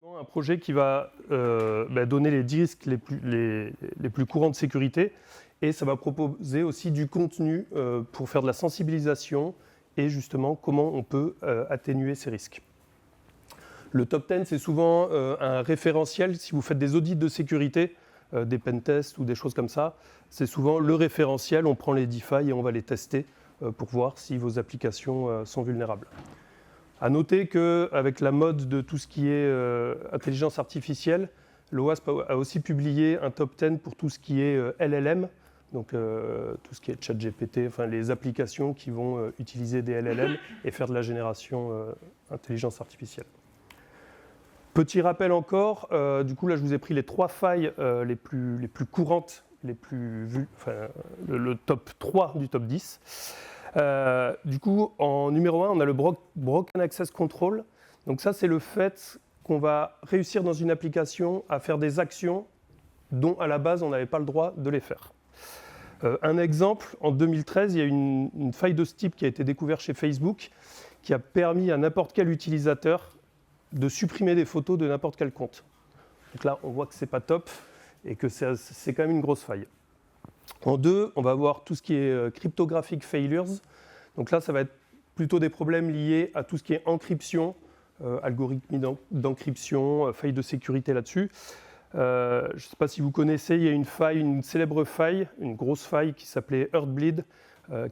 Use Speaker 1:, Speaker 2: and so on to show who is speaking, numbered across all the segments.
Speaker 1: Un projet qui va donner les 10 risques les plus courants de sécurité, et ça va proposer aussi du contenu pour faire de la sensibilisation et justement comment on peut atténuer ces risques. Le top 10, c'est souvent un référentiel. Si vous faites des audits de sécurité, des pentests ou des choses comme ça, c'est souvent le référentiel. On prend les 10 failles et on va les tester pour voir si vos applications sont vulnérables. À noter qu'avec la mode de tout ce qui est intelligence artificielle, l'OWASP a aussi publié un top 10 pour tout ce qui est LLM, donc tout ce qui est ChatGPT, enfin les applications qui vont utiliser des LLM et faire de la génération intelligence artificielle. Petit rappel encore, du coup là je vous ai pris les 3 failles les plus courantes, les plus vues, enfin le top 3 du top 10. Du coup, en numéro 1, on a le Broken Access Control. Donc ça, c'est le fait qu'on va réussir dans une application à faire des actions dont, à la base, on n'avait pas le droit de les faire. Un exemple, en 2013, il y a une faille de ce type qui a été découverte chez Facebook qui a permis à n'importe quel utilisateur de supprimer des photos de n'importe quel compte. Donc là, on voit que c'est pas top et que c'est quand même une grosse faille. En 2, on va voir tout ce qui est cryptographic failures. Donc là, ça va être plutôt des problèmes liés à tout ce qui est encryption, algorithme d'encryption, failles de sécurité là-dessus. Je ne sais pas si vous connaissez, il y a une célèbre faille, une grosse faille qui s'appelait Heartbleed,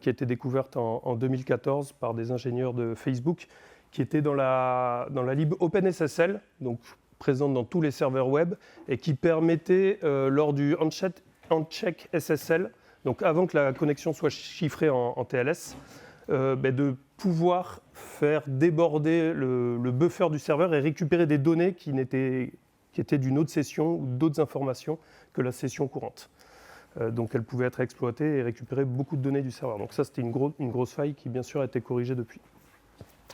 Speaker 1: qui a été découverte en 2014 par des ingénieurs de Facebook, qui était dans la lib OpenSSL, donc présente dans tous les serveurs web, et qui permettait, lors du handshake SSL, donc avant que la connexion soit chiffrée en TLS, de pouvoir faire déborder le buffer du serveur et récupérer des données qui étaient d'une autre session ou d'autres informations que la session courante. Donc elle pouvait être exploitée et récupérer beaucoup de données du serveur. Donc ça, c'était une grosse faille qui, bien sûr, a été corrigée depuis.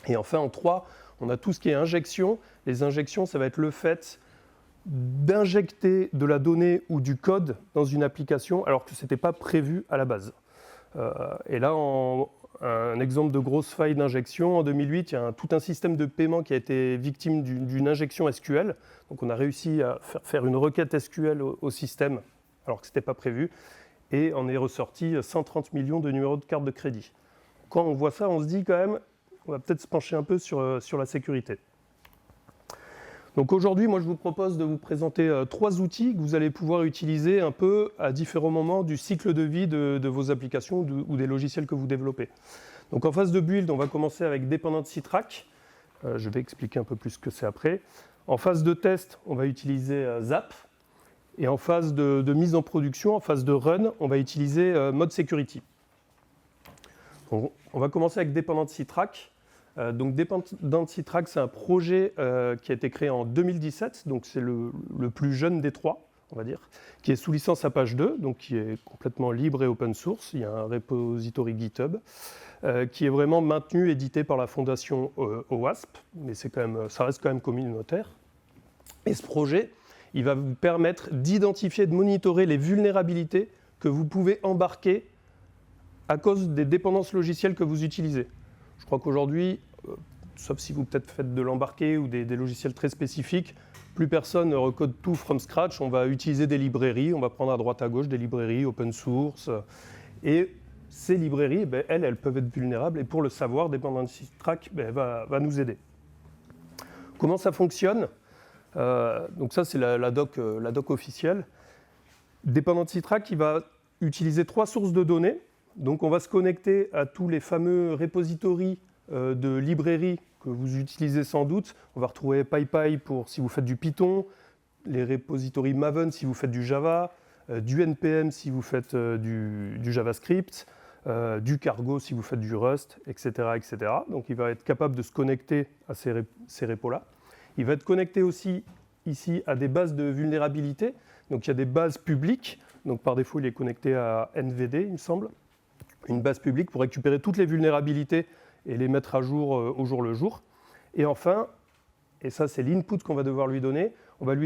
Speaker 1: Et enfin, en 3, on a tout ce qui est injection. Les injections, ça va être le fait d'injecter de la donnée ou du code dans une application alors que ce n'était pas prévu à la base. Et là, un exemple de grosse faille d'injection, en 2008, il y a tout un système de paiement qui a été victime d'une injection SQL. Donc on a réussi à faire une requête SQL au système alors que ce n'était pas prévu. Et on est ressorti 130 millions de numéros de carte de crédit. Quand on voit ça, on se dit quand même, on va peut-être se pencher un peu sur la sécurité. Donc aujourd'hui, moi je vous propose de vous présenter 3 outils que vous allez pouvoir utiliser un peu à différents moments du cycle de vie de vos applications ou des logiciels que vous développez. Donc en phase de build, on va commencer avec Dependency Track. Je vais expliquer un peu plus ce que c'est après. En phase de test, on va utiliser Zap. Et en phase de mise en production, en phase de run, on va utiliser Mode Security. Donc, on va commencer avec Dependency Track. Donc Dependency Track, c'est un projet qui a été créé en 2017, donc c'est le plus jeune des 3, on va dire, qui est sous licence Apache 2, donc qui est complètement libre et open source. Il y a un repository GitHub qui est vraiment maintenu, édité par la fondation OWASP, mais ça reste quand même communautaire. Et ce projet, il va vous permettre d'identifier et de monitorer les vulnérabilités que vous pouvez embarquer à cause des dépendances logicielles que vous utilisez. Je crois qu'aujourd'hui, sauf si vous peut-être faites de l'embarqué ou des logiciels très spécifiques, plus personne ne recode tout from scratch. On va utiliser des librairies, on va prendre à droite à gauche des librairies open source. Et ces librairies, elles peuvent être vulnérables. Et pour le savoir, Dependency Track va nous aider. Comment ça fonctionne ? Donc ça, c'est la doc officielle. Dependency Track, il va utiliser 3 sources de données. Donc on va se connecter à tous les fameux repositories de librairies que vous utilisez sans doute. On va retrouver PyPy pour si vous faites du Python, les repositories Maven si vous faites du Java, du NPM si vous faites du JavaScript, du Cargo si vous faites du Rust, etc., etc. Donc il va être capable de se connecter à ces repos-là. Il va être connecté aussi ici à des bases de vulnérabilité. Donc il y a des bases publiques. Donc par défaut, il est connecté à NVD, il me semble. Une base publique pour récupérer toutes les vulnérabilités et les mettre à jour au jour le jour. Et enfin, et ça c'est l'input qu'on va devoir lui donner, on va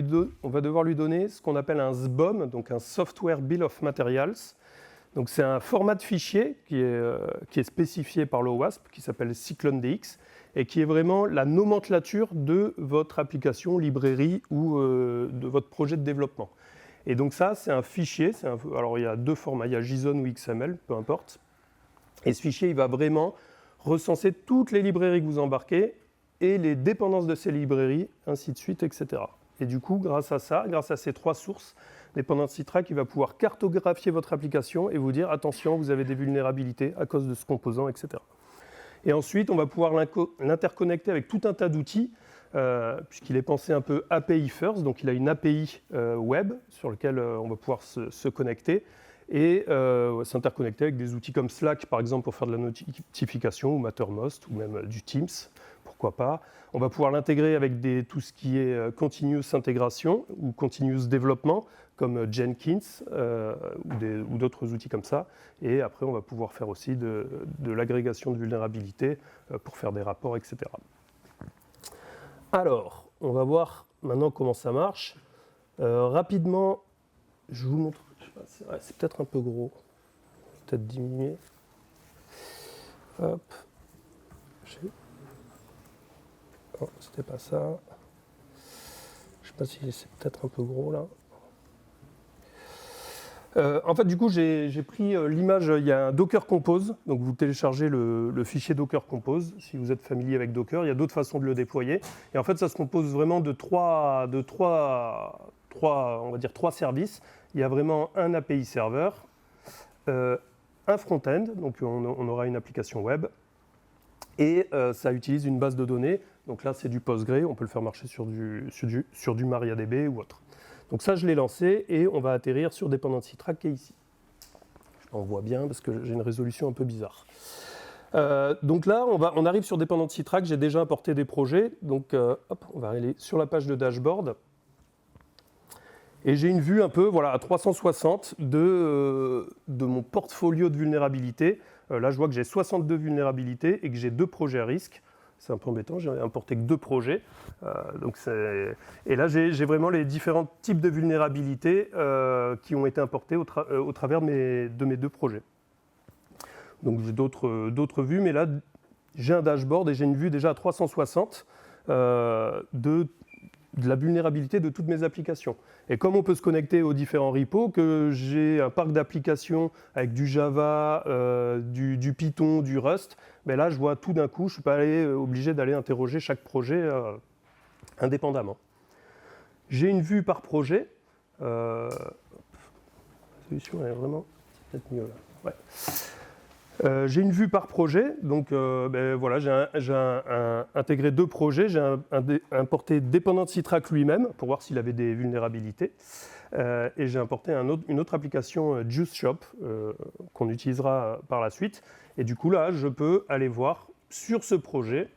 Speaker 1: devoir lui donner ce qu'on appelle un SBOM, donc un Software Bill of Materials. Donc c'est un format de fichier qui est spécifié par l'OWASP, qui s'appelle CycloneDX, et qui est vraiment la nomenclature de votre application, librairie ou de votre projet de développement. Et donc ça, c'est un fichier, alors il y a deux formats, il y a JSON ou XML, peu importe. Et ce fichier, il va vraiment recenser toutes les librairies que vous embarquez et les dépendances de ces librairies, ainsi de suite, etc. Et du coup, grâce à ça, grâce à ces trois sources, Dependency Track, il va pouvoir cartographier votre application et vous dire, attention, vous avez des vulnérabilités à cause de ce composant, etc. Et ensuite, on va pouvoir l'interconnecter avec tout un tas d'outils, puisqu'il est pensé un peu API first, donc il a une API web sur laquelle on va pouvoir se connecter et s'interconnecter avec des outils comme Slack, par exemple, pour faire de la notification, ou Mattermost, ou même du Teams, pourquoi pas. On va pouvoir l'intégrer avec tout ce qui est continuous intégration ou continuous développement, comme Jenkins ou d'autres outils comme ça. Et après, on va pouvoir faire aussi de l'agrégation de vulnérabilités pour faire des rapports, etc. Alors, on va voir maintenant comment ça marche. Rapidement, je vous montre. C'est peut-être un peu gros. Peut-être diminuer. Hop. Non, c'était pas ça. Je sais pas si c'est peut-être un peu gros là. En fait, du coup, j'ai pris l'image, il y a un Docker Compose, donc vous téléchargez le fichier Docker Compose, si vous êtes familier avec Docker, il y a d'autres façons de le déployer, et en fait, ça se compose vraiment de trois services. Il y a vraiment un API serveur, un front-end, donc on aura une application web, et ça utilise une base de données, donc là, c'est du Postgre, on peut le faire marcher sur du MariaDB ou autre. Donc ça, je l'ai lancé et on va atterrir sur Dependency Track qui est ici. On voit bien parce que j'ai une résolution un peu bizarre. Donc là, on arrive sur Dependency Track. J'ai déjà importé des projets. Donc hop, on va aller sur la page de dashboard. Et j'ai une vue un peu à 360 de mon portfolio de vulnérabilités. Là, je vois que j'ai 62 vulnérabilités et que j'ai 2 projets à risque. C'est un peu embêtant, j'ai importé que 2 projets. Et là, j'ai vraiment les différents types de vulnérabilités qui ont été importés au travers de mes 2 projets. Donc j'ai d'autres vues, mais là, j'ai un dashboard et j'ai une vue déjà à 360 de la vulnérabilité de toutes mes applications. Et comme on peut se connecter aux différents repos, que j'ai un parc d'applications avec du Java, du Python, du Rust, ben là je vois tout d'un coup, je ne suis pas obligé d'aller interroger chaque projet indépendamment. J'ai une vue par projet. La solution est vraiment peut-être mieux là. Ouais. J'ai une vue par projet, donc j'ai intégré 2 projets, j'ai importé Dependency Track lui-même pour voir s'il avait des vulnérabilités, et j'ai importé une autre application Juice Shop qu'on utilisera par la suite, et du coup là je peux aller voir sur ce projet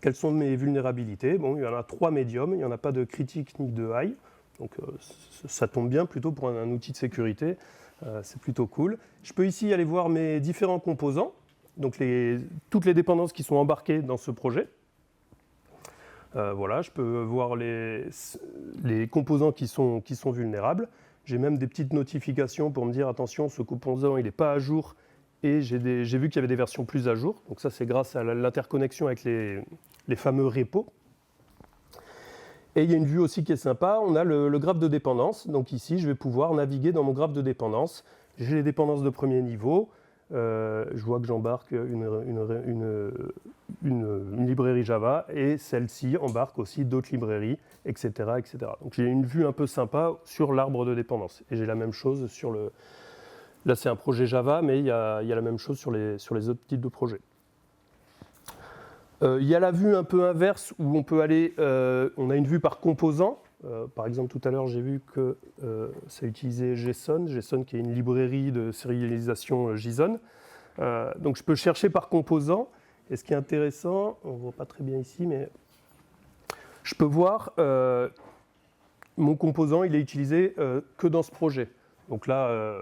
Speaker 1: quelles sont mes vulnérabilités. Bon, il y en a 3 médiums, il n'y en a pas de critique ni de high, donc ça tombe bien plutôt pour un outil de sécurité. C'est plutôt cool. Je peux ici aller voir mes différents composants, donc toutes les dépendances qui sont embarquées dans ce projet. Je peux voir les composants qui sont vulnérables. J'ai même des petites notifications pour me dire attention, ce composant il n'est pas à jour, et j'ai vu qu'il y avait des versions plus à jour. Donc ça, c'est grâce à l'interconnexion avec les fameux repos. Et il y a une vue aussi qui est sympa, on a le graphe de dépendance. Donc ici, je vais pouvoir naviguer dans mon graphe de dépendance. J'ai les dépendances de premier niveau. Je vois que j'embarque une librairie Java et celle-ci embarque aussi d'autres librairies, etc., etc. Donc j'ai une vue un peu sympa sur l'arbre de dépendance. Et j'ai la même chose sur le... Là, c'est un projet Java, mais il y a la même chose sur les autres types de projets. Il y a la vue un peu inverse où on peut aller, on a une vue par composant. Par exemple, tout à l'heure, j'ai vu que ça utilisait JSON qui est une librairie de sérialisation JSON. Donc je peux chercher par composant. Et ce qui est intéressant, on ne voit pas très bien ici, mais je peux voir mon composant, il est utilisé que dans ce projet. Donc là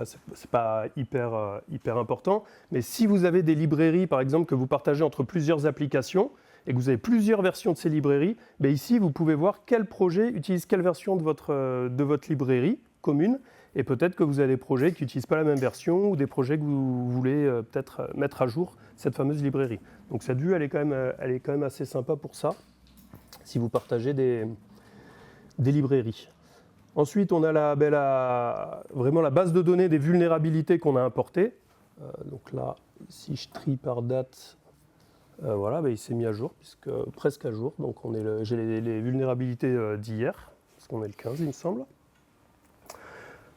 Speaker 1: ce n'est pas hyper important. Mais si vous avez des librairies, par exemple, que vous partagez entre plusieurs applications et que vous avez plusieurs versions de ces librairies, ici, vous pouvez voir quel projet utilise quelle version de votre librairie. commune, et peut-être que vous avez des projets qui n'utilisent pas la même version, ou des projets que vous voulez peut-être mettre à jour cette fameuse librairie. Donc cette vue, elle est quand même assez sympa pour ça, si vous partagez des librairies. Ensuite, on a vraiment la base de données des vulnérabilités qu'on a importées. Donc là, si je trie par date, voilà, il s'est mis à jour, presque à jour. Donc j'ai les vulnérabilités d'hier, parce qu'on est le 15, il me semble.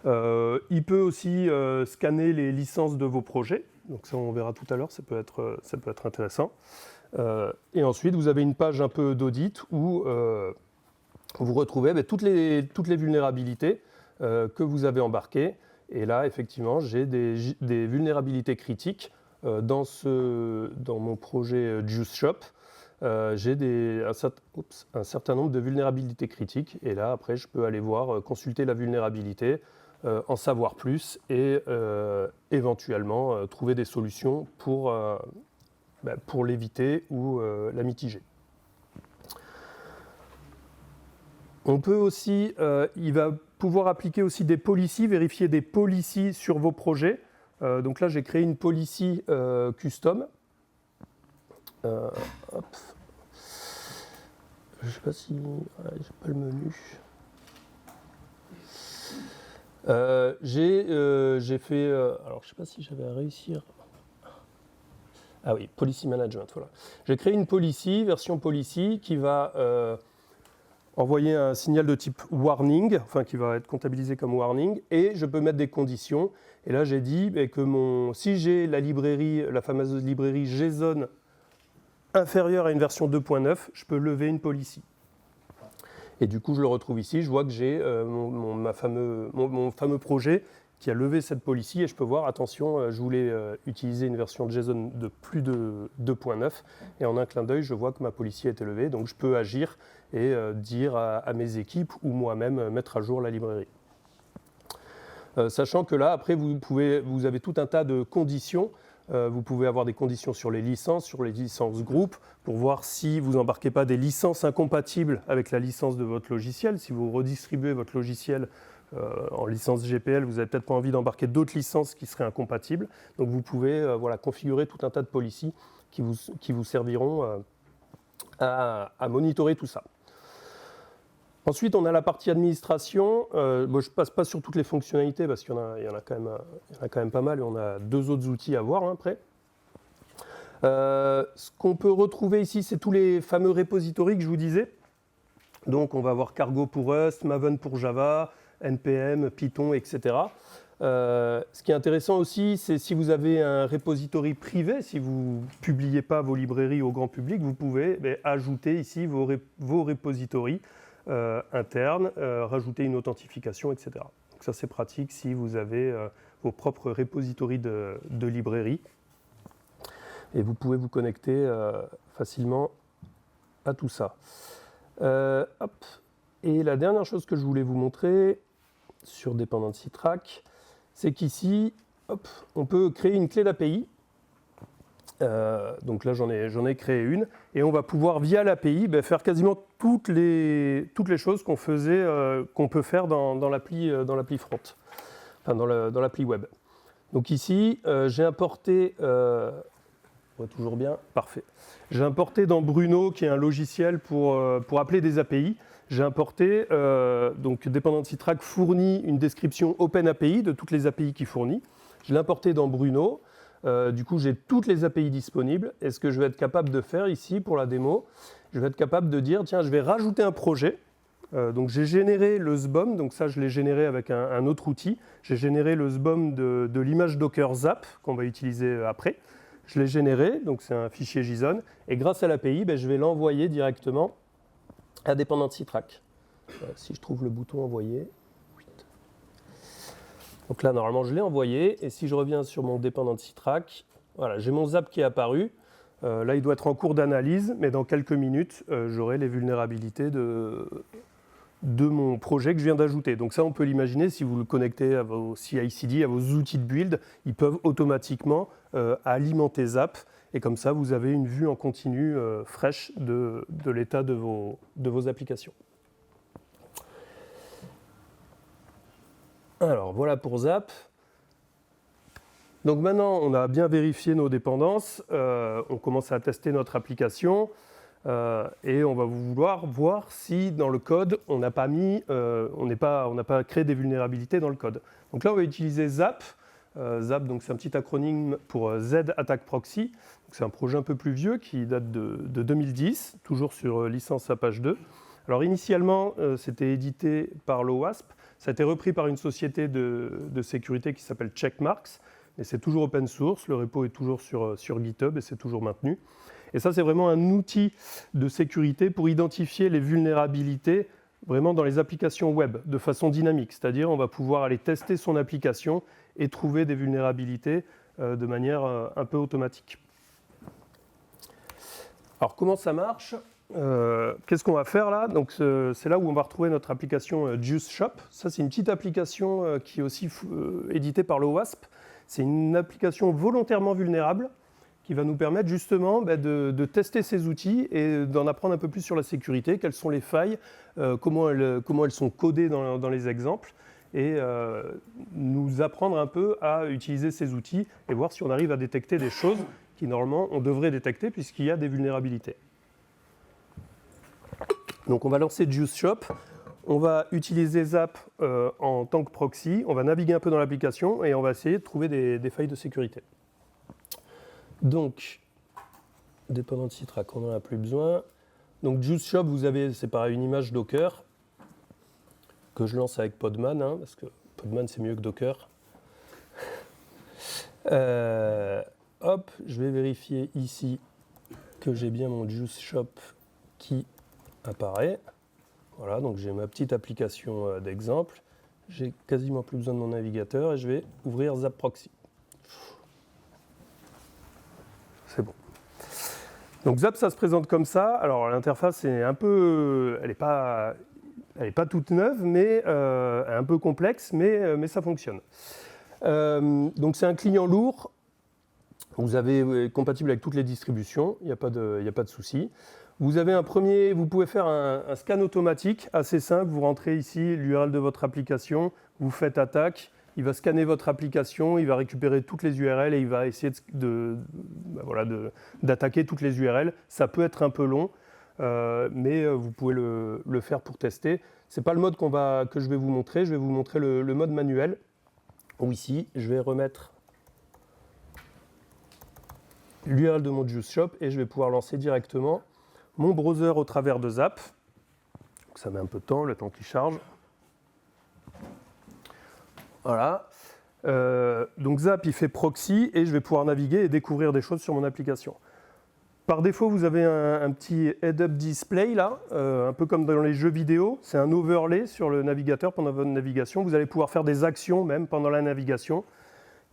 Speaker 1: Il peut aussi scanner les licences de vos projets. Donc ça, on verra tout à l'heure, ça peut être intéressant. Et ensuite, vous avez une page un peu d'audit où vous retrouvez toutes les vulnérabilités que vous avez embarquées. Et là, effectivement, j'ai des vulnérabilités critiques. Dans mon projet Juice Shop, j'ai un certain nombre de vulnérabilités critiques. Et là, après, je peux aller voir, consulter la vulnérabilité, en savoir plus et éventuellement trouver des solutions pour l'éviter ou la mitiger. On peut aussi, il va pouvoir appliquer aussi des policies, vérifier des policies sur vos projets. Donc là, j'ai créé une policy custom. Hop. Je ne sais pas si... j'ai pas le menu. J'ai fait... alors, je ne sais pas si j'avais à réussir... Ah oui, policy management, voilà. J'ai créé une policy, version policy, qui va envoyer un signal de type warning, enfin qui va être comptabilisé comme warning, et je peux mettre des conditions. Et là, j'ai dit que si j'ai la fameuse librairie JSON inférieure à une version 2.9, je peux lever une policy. Et du coup, je le retrouve ici, je vois que j'ai mon fameux projet qui a levé cette policy, et je peux voir, attention, je voulais utiliser une version de JSON de plus de 2.9, et en un clin d'œil, je vois que ma policy a été levée, donc je peux agir et dire à mes équipes ou moi-même mettre à jour la librairie. Sachant que là, après, vous avez tout un tas de conditions. Vous pouvez avoir des conditions sur les licences groupes, pour voir si vous n'embarquez pas des licences incompatibles avec la licence de votre logiciel. Si vous redistribuez votre logiciel en licence GPL, vous n'avez peut-être pas envie d'embarquer d'autres licences qui seraient incompatibles. Donc vous pouvez configurer tout un tas de policies qui vous serviront à monitorer tout ça. Ensuite, on a la partie administration. Je ne passe pas sur toutes les fonctionnalités parce qu'il y en a quand même pas mal, et on a 2 autres outils à voir après. Ce qu'on peut retrouver ici, c'est tous les fameux repositories que je vous disais. Donc on va avoir Cargo pour Rust, Maven pour Java, NPM, Python, etc. Ce qui est intéressant aussi, c'est si vous avez un repository privé, si vous ne publiez pas vos librairies au grand public, vous pouvez ajouter ici vos repositories internes, rajouter une authentification, etc. Donc ça, c'est pratique si vous avez vos propres repositories de librairies. Et vous pouvez vous connecter facilement à tout ça. Et la dernière chose que je voulais vous montrer sur Dependency Track, c'est qu'ici, on peut créer une clé d'API. Donc là, j'en ai créé une, et on va pouvoir, via l'API, faire quasiment toutes les choses qu'on peut faire dans l'appli front, enfin dans l'appli web. Donc ici, j'ai importé, on voit toujours bien, parfait. J'ai importé dans Bruno, qui est un logiciel pour appeler des API. J'ai importé, donc Dependency Track fournit une description OpenAPI de toutes les API qu'il fournit. Je l'ai importé dans Bruno. Du coup, j'ai toutes les API disponibles. Et ce que je vais être capable de faire ici pour la démo, je vais être capable de dire, tiens, je vais rajouter un projet. Donc j'ai généré le SBOM, donc ça je l'ai généré avec un autre outil. J'ai généré le SBOM de l'image Docker Zap qu'on va utiliser après. Je l'ai généré, donc c'est un fichier JSON. Et grâce à l'API, je vais l'envoyer directement à Dependency Track. Si je trouve le bouton envoyer. Donc là, normalement, je l'ai envoyé. Et si je reviens sur mon Dependency Track, voilà, j'ai mon Zap qui est apparu. Là, il doit être en cours d'analyse, mais dans quelques minutes, j'aurai les vulnérabilités de mon projet que je viens d'ajouter. Donc ça, on peut l'imaginer, si vous le connectez à vos CI/CD, à vos outils de build, ils peuvent automatiquement alimenter Zap. Et comme ça, vous avez une vue en continu fraîche de l'état de vos applications. Alors voilà pour Zap. Donc maintenant, on a bien vérifié nos dépendances, on commence à tester notre application et on va vouloir voir si dans le code, on n'a pas créé des vulnérabilités dans le code. Donc là, on va utiliser Zap. Zap, donc c'est un petit acronyme pour Z Attack Proxy. C'est un projet un peu plus vieux qui date de 2010, toujours sur licence Apache 2. Alors initialement, c'était édité par l'OWASP. Ça a été repris par une société de sécurité qui s'appelle Checkmarx. Et c'est toujours open source, le repo est toujours sur GitHub et c'est toujours maintenu. Et ça, c'est vraiment un outil de sécurité pour identifier les vulnérabilités vraiment dans les applications web de façon dynamique. C'est-à-dire, on va pouvoir aller tester son application et trouver des vulnérabilités de manière un peu automatique. Alors, comment ça marche ? Qu'est-ce qu'on va faire là ? Donc, c'est là où on va retrouver notre application Juice Shop. Ça, c'est une petite application qui est aussi éditée par l'OWASP. C'est une application volontairement vulnérable qui va nous permettre justement de tester ces outils et d'en apprendre un peu plus sur la sécurité, quelles sont les failles, comment elles sont codées dans les exemples, et nous apprendre un peu à utiliser ces outils et voir si on arrive à détecter des choses qui normalement on devrait détecter puisqu'il y a des vulnérabilités. Donc on va lancer Juice Shop. On va utiliser Zap en tant que proxy, on va naviguer un peu dans l'application et on va essayer de trouver des failles de sécurité. Donc, dependency track, on n'en a plus besoin. Donc Juice Shop, vous avez, c'est pareil, une image Docker que je lance avec Podman, parce que Podman c'est mieux que Docker. Hop, je vais vérifier ici que j'ai bien mon Juice Shop qui apparaît. Voilà, donc j'ai ma petite application d'exemple. J'ai quasiment plus besoin de mon navigateur et je vais ouvrir Zap Proxy. C'est bon. Donc Zap, ça se présente comme ça. Alors l'interface est un peu, elle n'est pas toute neuve, mais un peu complexe, mais ça fonctionne. Donc c'est un client lourd. Vous avez compatible avec toutes les distributions. Il n'y a pas de souci. Vous pouvez faire un scan automatique assez simple. Vous rentrez ici l'URL de votre application, vous faites attaque, il va scanner votre application, il va récupérer toutes les URL et il va essayer d'attaquer toutes les URL. Ça peut être un peu long, mais vous pouvez le faire pour tester. Ce n'est pas le mode que je vais vous montrer. Je vais vous montrer le mode manuel. Où ici, je vais remettre l'URL de mon Juice Shop et je vais pouvoir lancer directement mon browser au travers de Zap. Donc ça met un peu de temps, le temps qu'il charge. Voilà. Donc Zap, il fait proxy et je vais pouvoir naviguer et découvrir des choses sur mon application. Par défaut, vous avez un petit head-up display là, un peu comme dans les jeux vidéo. C'est un overlay sur le navigateur pendant votre navigation. Vous allez pouvoir faire des actions même pendant la navigation.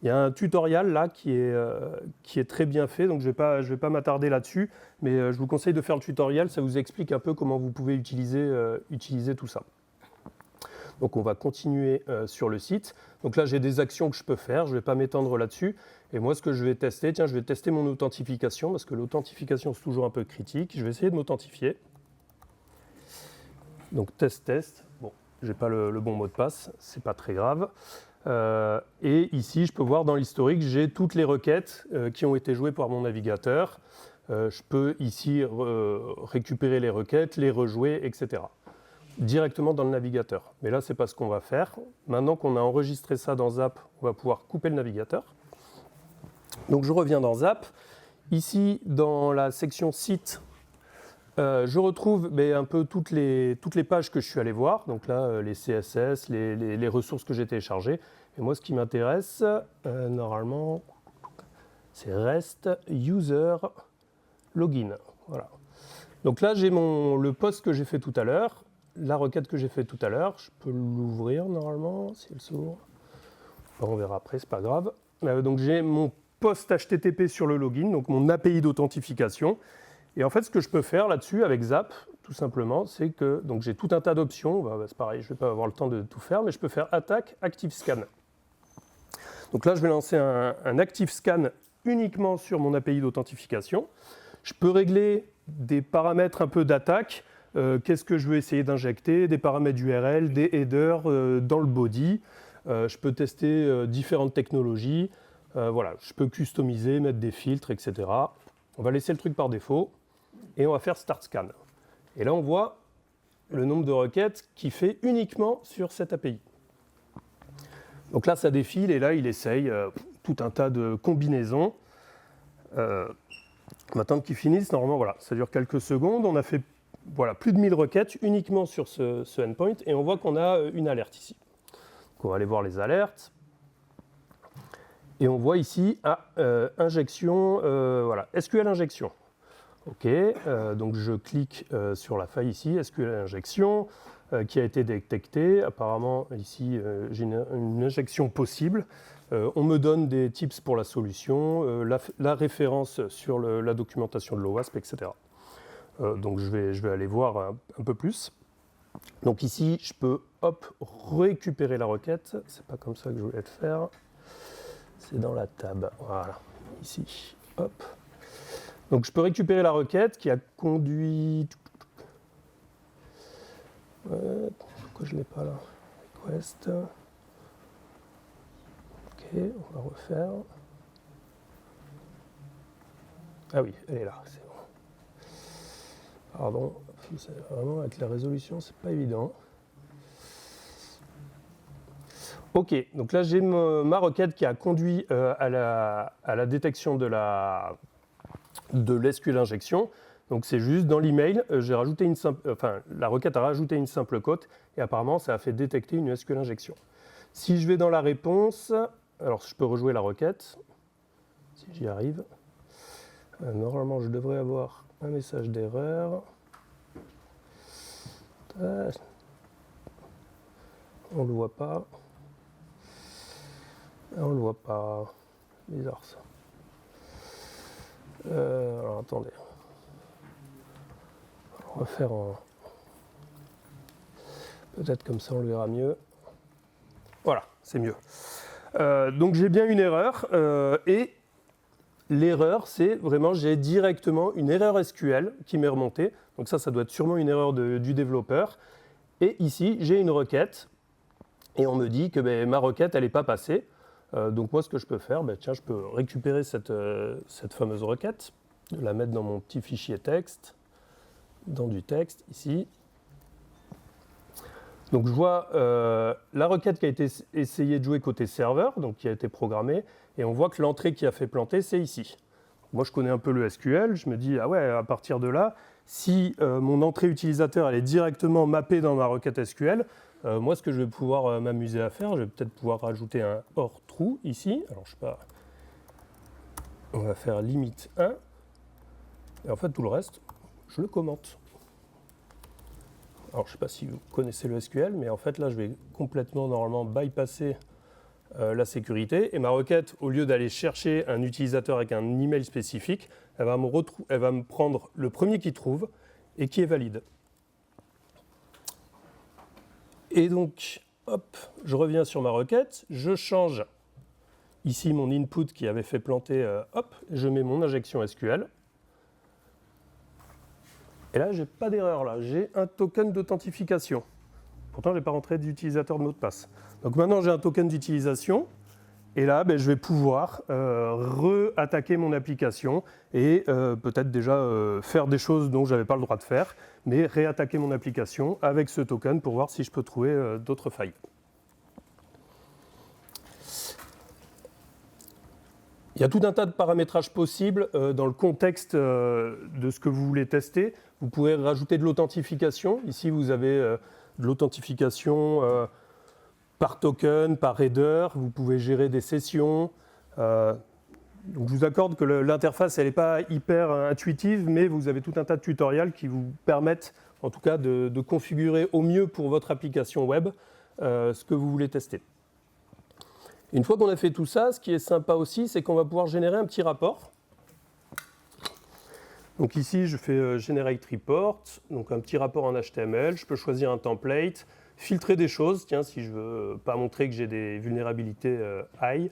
Speaker 1: Il y a un tutoriel là qui est très bien fait, donc je vais pas m'attarder là-dessus, mais je vous conseille de faire le tutoriel, ça vous explique un peu comment vous pouvez utiliser tout ça. Donc on va continuer sur le site. Donc là j'ai des actions que je peux faire, je ne vais pas m'étendre là-dessus. Et moi ce que je vais tester, je vais tester mon authentification, parce que l'authentification c'est toujours un peu critique. Je vais essayer de m'authentifier. Donc test. Bon, je n'ai pas le bon mot de passe, c'est pas très grave. Et ici, je peux voir dans l'historique, j'ai toutes les requêtes qui ont été jouées par mon navigateur. Je peux ici récupérer les requêtes, les rejouer, etc. Directement dans le navigateur. Mais là, ce n'est pas ce qu'on va faire. Maintenant qu'on a enregistré ça dans Zap, on va pouvoir couper le navigateur. Donc je reviens dans Zap. Ici, dans la section site, je retrouve un peu toutes les pages que je suis allé voir. Donc là, les CSS, les ressources que j'ai téléchargées. Et moi, ce qui m'intéresse, normalement, c'est REST user login. Voilà. Donc là, j'ai le post que j'ai fait tout à l'heure, la requête que j'ai fait tout à l'heure. Je peux l'ouvrir normalement, si elle s'ouvre. On verra après, c'est pas grave. Donc j'ai mon post HTTP sur le login, donc mon API d'authentification. Et en fait, ce que je peux faire là-dessus avec Zap, tout simplement, c'est que donc j'ai tout un tas d'options. C'est pareil, je ne vais pas avoir le temps de tout faire, mais je peux faire attaque, active scan. Donc là, je vais lancer un active scan uniquement sur mon API d'authentification. Je peux régler des paramètres un peu d'attaque. Qu'est-ce que je veux essayer d'injecter? Des paramètres URL, des headers dans le body. Je peux tester différentes technologies. Voilà, je peux customiser, mettre des filtres, etc. On va laisser le truc par défaut et on va faire Start Scan. Et là, on voit le nombre de requêtes qu'il fait uniquement sur cette API. Donc là, ça défile et là, il essaye tout un tas de combinaisons. On va attendre qu'il finisse. Normalement, voilà, ça dure quelques secondes. On a fait plus de 1000 requêtes uniquement sur ce endpoint et on voit qu'on a une alerte ici. Donc on va aller voir les alertes. Et on voit ici, injection, SQL injection. OK, donc je clique sur la faille ici, SQL injection, qui a été détectée. Apparemment, ici, j'ai une injection possible. On me donne des tips pour la solution, la référence sur la documentation de l'OWASP, etc. Donc je vais aller voir un peu plus. Donc ici, je peux récupérer la requête. C'est pas comme ça que je voulais le faire. C'est dans la tab. Voilà, ici. Hop. Donc je peux récupérer la requête qui a conduit. Pourquoi je ne l'ai pas là? Request. Ok, on va refaire. Ah oui, elle est là, c'est bon. Pardon, vraiment avec la résolution, c'est pas évident. Ok, donc là j'ai ma requête qui a conduit à la détection de l'SQL injection. Donc c'est juste dans l'email, j'ai rajouté la requête a rajouté une simple cote et apparemment ça a fait détecter une SQL injection. Si je vais dans la réponse, alors je peux rejouer la requête, si j'y arrive. Normalement je devrais avoir un message d'erreur. On ne le voit pas. On ne le voit pas. Bizarre ça. Alors attendez. On va faire en. Peut-être comme ça on le verra mieux. Voilà, c'est mieux. Donc j'ai bien une erreur et l'erreur c'est vraiment j'ai directement une erreur SQL qui m'est remontée. Donc ça doit être sûrement une erreur du développeur. Et ici j'ai une requête et on me dit que ma requête elle n'est pas passée. Donc moi ce que je peux faire, je peux récupérer cette fameuse requête, la mettre dans mon petit fichier texte, dans du texte ici. Donc je vois la requête qui a été essayée de jouer côté serveur, donc qui a été programmée, et on voit que l'entrée qui a fait planter, c'est ici. Moi je connais un peu le SQL, je me dis, ah ouais, à partir de là, si mon entrée utilisateur elle est directement mappée dans ma requête SQL, moi ce que je vais pouvoir m'amuser à faire, je vais peut-être pouvoir rajouter un or true ici. Alors je sais pas, on va faire limite 1, et en fait tout le reste, je le commente. Alors je ne sais pas si vous connaissez le SQL, mais en fait là je vais complètement normalement bypasser la sécurité et ma requête, au lieu d'aller chercher un utilisateur avec un email spécifique, elle va me prendre le premier qu'il trouve et qui est valide. Et donc, hop, je reviens sur ma requête, je change ici mon input qui avait fait planter, hop, je mets mon injection SQL. Et là, j'ai pas d'erreur, là, j'ai un token d'authentification. Pourtant, je n'ai pas rentré d'utilisateur de mot de passe. Donc maintenant, j'ai un token d'utilisation. Et là, je vais pouvoir re-attaquer mon application et peut-être déjà faire des choses dont je n'avais pas le droit de faire, mais réattaquer mon application avec ce token pour voir si je peux trouver d'autres failles. Il y a tout un tas de paramétrages possibles dans le contexte de ce que vous voulez tester. Vous pouvez rajouter de l'authentification. Ici, vous avez de l'authentification par token, par header. Vous pouvez gérer des sessions. Donc je vous accorde que l'interface, elle n'est pas hyper intuitive, mais vous avez tout un tas de tutoriels qui vous permettent, en tout cas, de configurer au mieux pour votre application web ce que vous voulez tester. Une fois qu'on a fait tout ça, ce qui est sympa aussi, c'est qu'on va pouvoir générer un petit rapport. Donc ici, je fais Generate Report, donc un petit rapport en HTML. Je peux choisir un template, filtrer des choses. Tiens, si je veux pas montrer que j'ai des vulnérabilités high,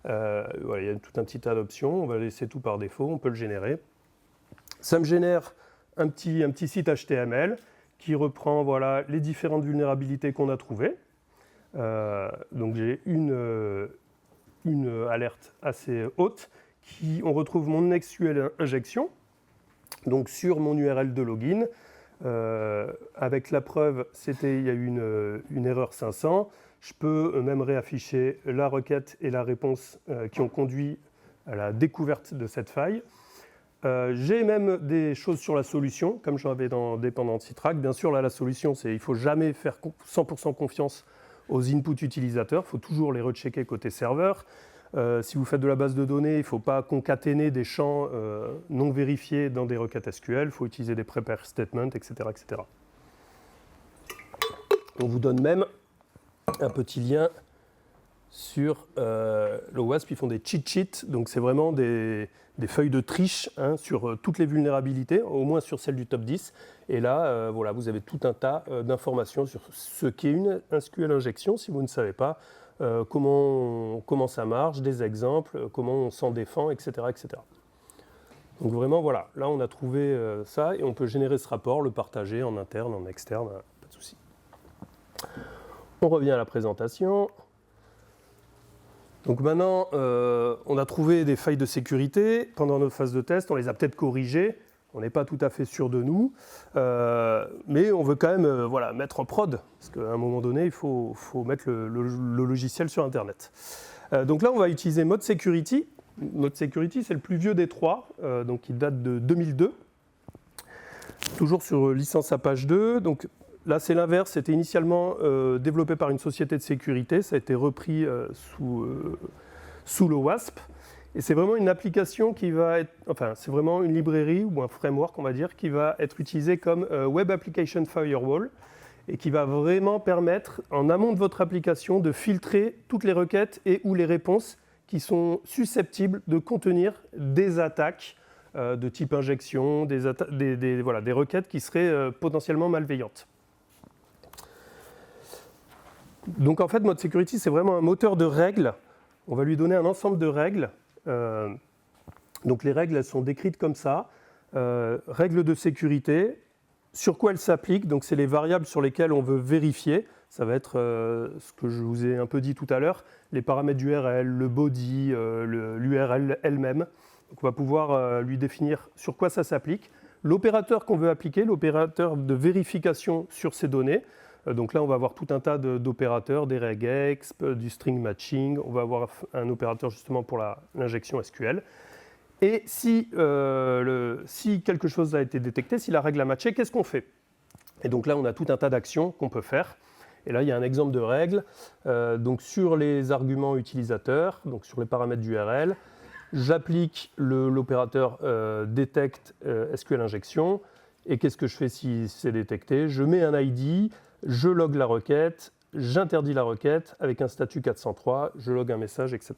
Speaker 1: voilà, il y a tout un petit tas d'options. On va laisser tout par défaut, on peut le générer. Ça me génère un petit site HTML qui reprend voilà, les différentes vulnérabilités qu'on a trouvées. Donc j'ai une alerte assez haute. On retrouve mon SQL injection, donc sur mon URL de login. Avec la preuve, il y a eu une erreur 500. Je peux même réafficher la requête et la réponse qui ont conduit à la découverte de cette faille. J'ai même des choses sur la solution, comme j'en avais dans Dependency Track. Bien sûr, là, la solution, c'est qu'il ne faut jamais faire 100% confiance aux inputs utilisateurs. Il faut toujours les rechecker côté serveur. Si vous faites de la base de données, il ne faut pas concaténer des champs non vérifiés dans des requêtes SQL. Il faut utiliser des prepare statements, etc., etc. On vous donne même un petit lien sur l'OWASP. Ils font des cheat sheets, donc c'est vraiment des feuilles de triche sur toutes les vulnérabilités, au moins sur celle du top 10. Et là, voilà, vous avez tout un tas d'informations sur ce qu'est une SQL injection, si vous ne savez pas. Comment ça marche, des exemples, comment on s'en défend, etc., etc. Donc vraiment, voilà, là on a trouvé ça et on peut générer ce rapport, le partager en interne, en externe, pas de souci. On revient à la présentation. Donc maintenant, on a trouvé des failles de sécurité pendant notre phase de test, on les a peut-être corrigées. On n'est pas tout à fait sûr de nous, mais on veut quand même mettre en prod, parce qu'à un moment donné, il faut mettre le logiciel sur Internet. Donc là, on va utiliser Mode Security. Mode Security, c'est le plus vieux des trois, donc il date de 2002. Toujours sur licence Apache 2. Donc là, c'est l'inverse. C'était initialement développé par une société de sécurité. Ça a été repris sous le WASP. Et c'est vraiment une application qui va être, enfin, c'est vraiment une librairie ou un framework, on va dire, qui va être utilisé comme Web Application Firewall et qui va vraiment permettre, en amont de votre application, de filtrer toutes les requêtes et ou les réponses qui sont susceptibles de contenir des attaques de type injection, des requêtes qui seraient potentiellement malveillantes. Donc en fait, Mode Security, c'est vraiment un moteur de règles. On va lui donner un ensemble de règles. Donc les règles, elles sont décrites comme ça. Règles de sécurité, sur quoi elles s'appliquent, donc c'est les variables sur lesquelles on veut vérifier. Ça va être ce que je vous ai un peu dit tout à l'heure, les paramètres d'URL, le body, l'URL elle-même. Donc on va pouvoir lui définir sur quoi ça s'applique. L'opérateur qu'on veut appliquer, l'opérateur de vérification sur ces données. Donc là, on va avoir tout un tas d'opérateurs, des regexp, du string matching. On va avoir un opérateur justement pour l'injection SQL. Et si quelque chose a été détecté, si la règle a matché, qu'est-ce qu'on fait? Et donc là, on a tout un tas d'actions qu'on peut faire. Et là, il y a un exemple de règle. Donc sur les arguments utilisateurs, donc sur les paramètres d'URL, j'applique l'opérateur detect SQL injection. Et qu'est-ce que je fais si c'est détecté? Je mets un ID. Je log la requête, j'interdis la requête avec un statut 403, je log un message, etc.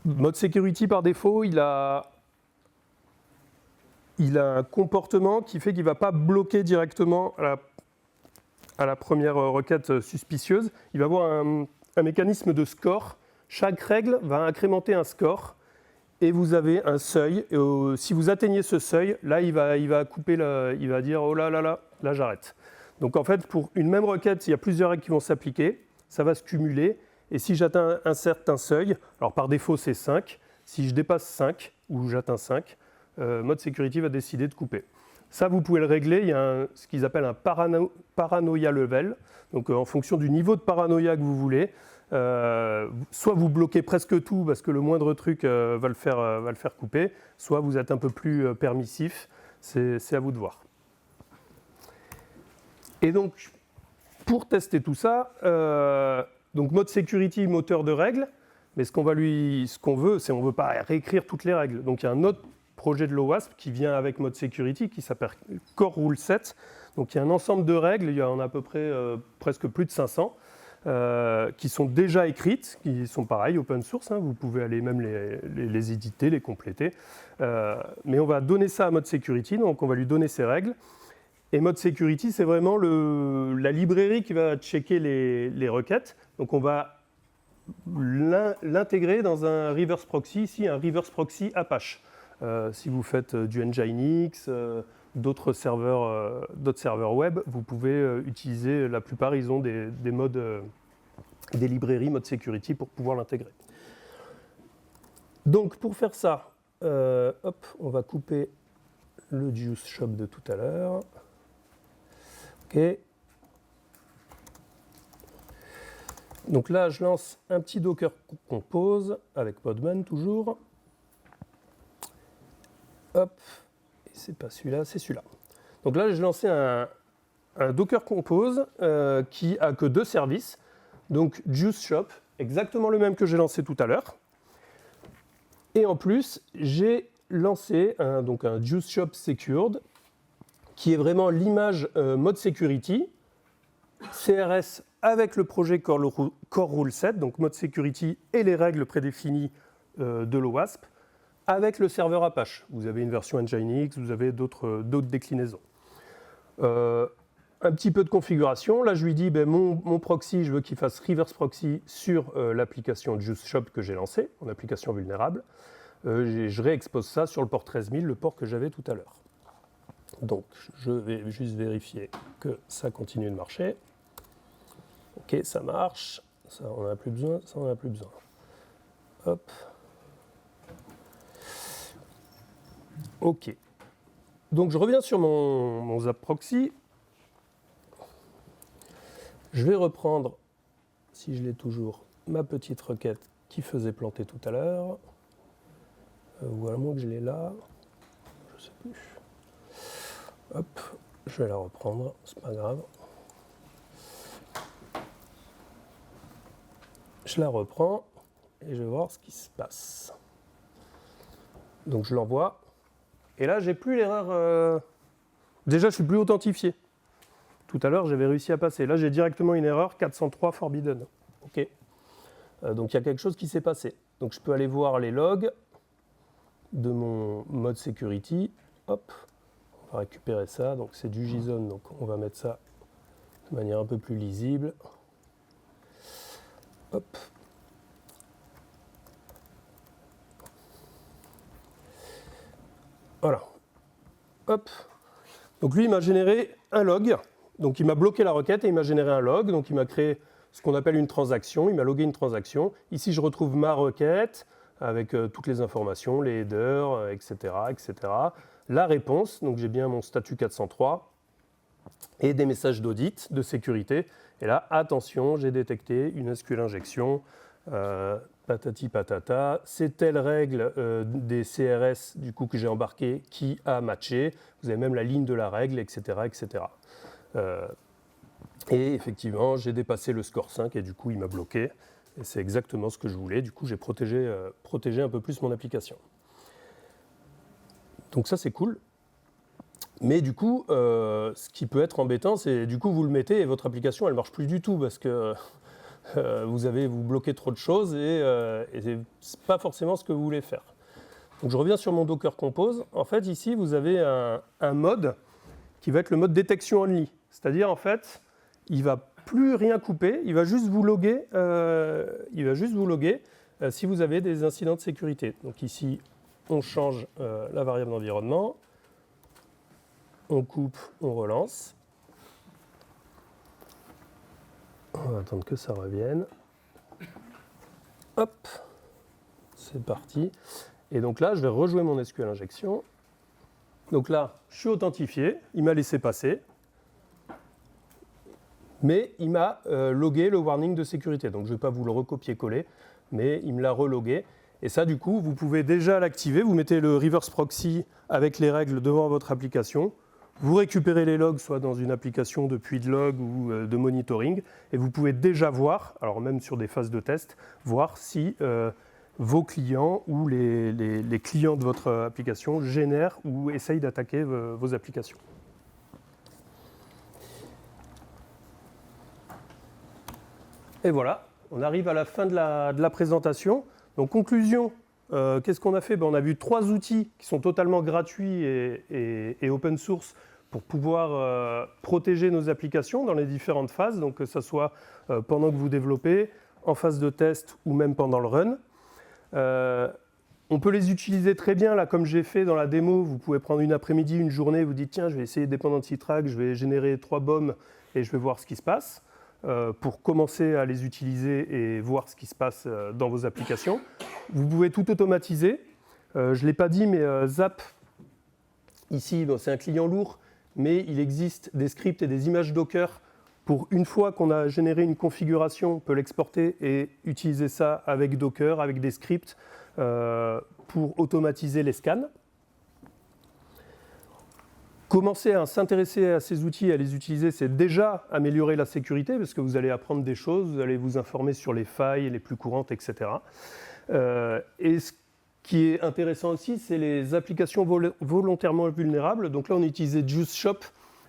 Speaker 1: Mode Security, par défaut, il a un comportement qui fait qu'il ne va pas bloquer directement à la première requête suspicieuse. Il va avoir un mécanisme de score. Chaque règle va incrémenter un score. Et vous avez un seuil. Et si vous atteignez ce seuil, là, il va couper, il va dire « oh là là là, là j'arrête ». Donc en fait, pour une même requête, il y a plusieurs règles qui vont s'appliquer. Ça va se cumuler. Et si j'atteins un certain seuil, alors par défaut c'est 5, si je dépasse 5 ou j'atteins 5, Mode Security va décider de couper. Ça, vous pouvez le régler. Il y a ce qu'ils appellent un paranoia level. Donc en fonction du niveau de paranoïa que vous voulez, soit vous bloquez presque tout parce que le moindre truc va le faire couper, soit vous êtes un peu plus permissif, c'est à vous de voir. Et donc, pour tester tout ça, donc Mode Security, moteur de règles, mais ce qu'on veut, c'est on ne veut pas réécrire toutes les règles. Donc il y a un autre projet de l'OWASP qui vient avec Mode Security qui s'appelle Core Rule Set. Donc il y a un ensemble de règles, il y en a à peu près presque plus de 500. Qui sont déjà écrites, qui sont pareilles, open source, vous pouvez aller même les éditer, les compléter. Mais on va donner ça à Mode Security, donc on va lui donner ces règles. Et Mode Security, c'est vraiment la librairie qui va checker les requêtes. Donc on va l'intégrer dans un reverse proxy, ici un reverse proxy Apache. Si vous faites du Nginx d'autres serveurs web, vous pouvez utiliser, la plupart, ils ont des modes, des librairies mode security pour pouvoir l'intégrer. Donc pour faire ça, on va couper le Juice Shop de tout à l'heure. OK. Donc là, je lance un petit Docker Compose avec Podman toujours. Hop, et c'est pas celui-là, c'est celui-là. Donc là, j'ai lancé un Docker Compose qui a que 2 services. Donc Juice Shop, exactement le même que j'ai lancé tout à l'heure. Et en plus, j'ai lancé un Juice Shop Secured qui est vraiment l'image mode security, CRS avec le projet Core Rule Set, donc mode security et les règles prédéfinies de l'OWASP, avec le serveur Apache. Vous avez une version Nginx, vous avez d'autres déclinaisons. Un petit peu de configuration. Là, je lui dis, mon proxy, je veux qu'il fasse reverse proxy sur l'application Juice Shop que j'ai lancée, mon application vulnérable. Je réexpose ça sur le port 13000, le port que j'avais tout à l'heure. Donc, je vais juste vérifier que ça continue de marcher. OK, ça marche. Ça, on n'en a plus besoin. Ça, on n'en a plus besoin. Hop. OK. Donc, je reviens sur mon Zap Proxy. Je vais reprendre, si je l'ai toujours, ma petite requête qui faisait planter tout à l'heure. Ou à moins que je l'ai là. Je ne sais plus. Hop, je vais la reprendre, c'est pas grave. Je la reprends et je vais voir ce qui se passe. Donc je l'envoie. Et là, j'ai plus l'erreur. Déjà, je suis plus authentifié. Tout à l'heure, j'avais réussi à passer. Là, j'ai directement une erreur 403 forbidden. OK. Donc il y a quelque chose qui s'est passé. Donc je peux aller voir les logs de mon mode security. Hop. On va récupérer ça. Donc c'est du JSON. Donc on va mettre ça de manière un peu plus lisible. Hop. Voilà. Hop. Donc lui, il m'a généré un log. Donc il m'a bloqué la requête et il m'a généré un log. Donc il m'a créé ce qu'on appelle une transaction. Il m'a logué une transaction. Ici, je retrouve ma requête avec toutes les informations, les headers, etc., etc. La réponse, donc j'ai bien mon statut 403 et des messages d'audit, de sécurité. Et là, attention, j'ai détecté une SQL injection, patati patata. C'est telle règle des CRS du coup que j'ai embarqué qui a matché. Vous avez même la ligne de la règle, etc., etc. Et effectivement, j'ai dépassé le score 5 et du coup, il m'a bloqué. Et c'est exactement ce que je voulais. Du coup, j'ai protégé un peu plus mon application. Donc ça, c'est cool. Mais du coup, ce qui peut être embêtant, c'est du coup, vous le mettez et votre application, elle ne marche plus du tout parce que vous bloquez trop de choses et ce n'est pas forcément ce que vous voulez faire. Donc je reviens sur mon Docker Compose. En fait, ici, vous avez un mode qui va être le mode détection only. C'est-à-dire, en fait, il ne va plus rien couper, il va juste vous loguer, si vous avez des incidents de sécurité. Donc ici, on change la variable d'environnement, on coupe, on relance. On va attendre que ça revienne. Hop, c'est parti. Et donc là, je vais rejouer mon SQL injection. Donc là, je suis authentifié, il m'a laissé passer. Mais il m'a logué le warning de sécurité. Donc je ne vais pas vous le recopier-coller, mais il me l'a relogué. Et ça, du coup, vous pouvez déjà l'activer. Vous mettez le reverse proxy avec les règles devant votre application. Vous récupérez les logs, soit dans une application de puits de log ou de monitoring. Et vous pouvez déjà voir, alors même sur des phases de test, voir si vos clients ou les clients de votre application génèrent ou essayent d'attaquer vos applications. Et voilà, on arrive à la fin de la présentation. Donc, conclusion, qu'est-ce qu'on a fait? On a vu 3 outils qui sont totalement gratuits et open source pour pouvoir protéger nos applications dans les différentes phases, donc que ce soit pendant que vous développez, en phase de test ou même pendant le run. On peut les utiliser très bien, là, comme j'ai fait dans la démo. Vous pouvez prendre une après-midi, une journée, vous dites tiens, je vais essayer Dependency Track, je vais générer 3 BOM et je vais voir ce qui se passe, pour commencer à les utiliser et voir ce qui se passe dans vos applications. Vous pouvez tout automatiser. Je ne l'ai pas dit, mais Zap, ici, bon, c'est un client lourd, mais il existe des scripts et des images Docker pour, une fois qu'on a généré une configuration, on peut l'exporter et utiliser ça avec Docker, avec des scripts, pour automatiser les scans. Commencer à s'intéresser à ces outils, à les utiliser, c'est déjà améliorer la sécurité parce que vous allez apprendre des choses, vous allez vous informer sur les failles les plus courantes, etc. Et ce qui est intéressant aussi, c'est les applications volontairement vulnérables. Donc là, on utilisait Juice Shop.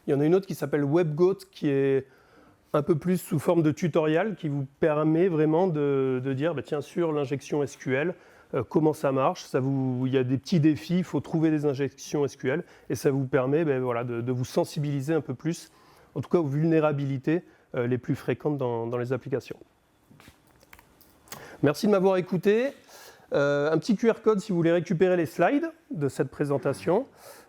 Speaker 1: Il y en a une autre qui s'appelle WebGoat, qui est un peu plus sous forme de tutoriel, qui vous permet vraiment de dire, bah, tiens, sur l'injection SQL, comment ça marche. Il y a des petits défis, il faut trouver des injections SQL, et ça vous permet voilà, de vous sensibiliser un peu plus, en tout cas aux vulnérabilités les plus fréquentes dans les applications. Merci de m'avoir écouté. Un petit QR code si vous voulez récupérer les slides de cette présentation.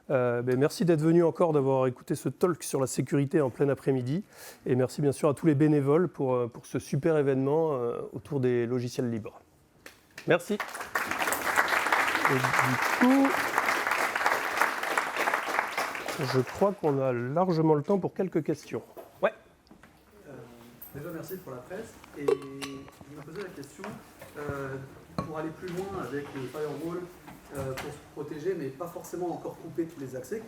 Speaker 1: Merci d'être venu encore, d'avoir écouté ce talk sur la sécurité en plein après-midi. Et merci bien sûr à tous les bénévoles pour ce super événement autour des logiciels libres. Merci. Et du coup, je crois qu'on a largement le temps pour quelques questions. Ouais.
Speaker 2: Déjà, merci pour la presse. Et je me posais la question, pour aller plus loin avec le firewall, pour se protéger, mais pas forcément encore couper tous les accès,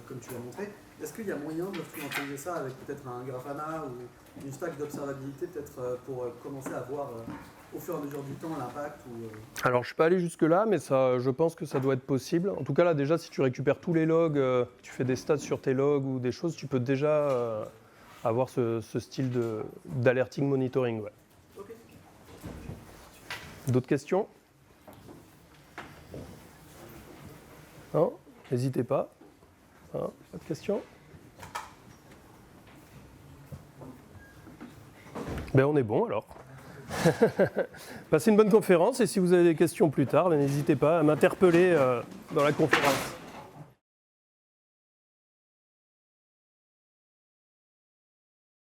Speaker 2: comme tu l'as montré, est-ce qu'il y a moyen de instrumentaliser ça avec peut-être un Grafana ou une stack d'observabilité, peut-être pour commencer à voir au fur et à mesure du temps l'impact
Speaker 1: Alors, je ne suis pas allé jusque-là, mais ça, je pense que ça doit être possible. En tout cas, là, déjà, si tu récupères tous les logs, tu fais des stats sur tes logs ou des choses, tu peux déjà avoir ce style d'alerting monitoring. Ouais.
Speaker 2: Okay.
Speaker 1: D'autres questions? Non? N'hésitez pas. Pas de questions? On est bon alors. Passez une bonne conférence et si vous avez des questions plus tard, n'hésitez pas à m'interpeller dans la conférence.